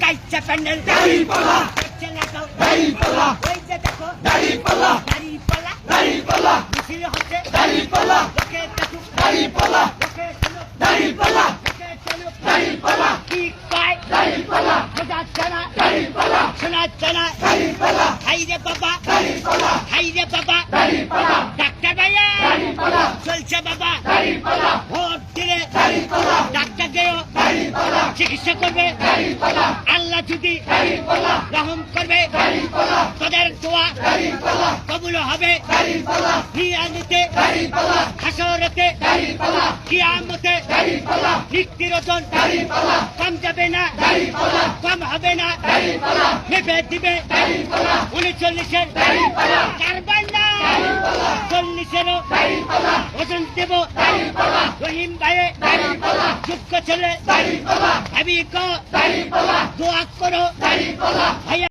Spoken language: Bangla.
কাইচা প্যান্ডেল দাড়িপাল্লা দেখছে না তো দাড়িপাল্লা ওই যে দেখো দাড়িপাল্লা দাড়িপাল্লা দাড়িপাল্লা মিছিল হচ্ছে দাড়িপাল্লা লোকে দেখুক দাড়িপাল্লা লোকে শুনুক দাড়িপাল্লা লোকে চলুক দাড়িপাল্লা কি পায় দাড়িপাল্লা বোঝাচ্ছে না দাড়িপাল্লা শোনাচ্ছে না দাড়িপাল্লা হাই রে বাবা দাড়িপাল্লা হাই রে বাবা দাড়িপাল্লা ডাক্তার ভাইয়া দাড়িপাল্লা চলছে বাবা দাড়িপাল্লা ভোট দিলে দাড়িপাল্লা ডাক্তার গেও দাড়িপাল্লা চিকিৎসা করবে দাড়িপাল্লা আল্লাহ যদি দাড়িপাল্লা রহম করবে দাড়িপাল্লা তাদের দোয়া দাড়িপাল্লা কবুল হবে দাড়িপাল্লা হিয়ানিতে দাড়িপাল্লা হাসরতে দাড়িপাল্লা কিয়ামতে দাড়িপাল্লা নিত্যরতন দাড়িপাল্লা কম যাবে না দাড়িপাল্লা কম হবে না দাড়িপাল্লা নেবে দিবে দাড়িপাল্লা 39-এর দাড়িপাল্লা কারবার না দাড়িপাল্লা 40-এরও দাড়িপাল্লা ওজন দেব দাড়িপাল্লা রহিম ভাইয়ে দাড়িপাল্লা যোগ্য ছেলে দাড়িপাল্লা ভাবি গো দাড়িপাল্লা দোয়া করো দাড়িপাল্লা ভাইয়া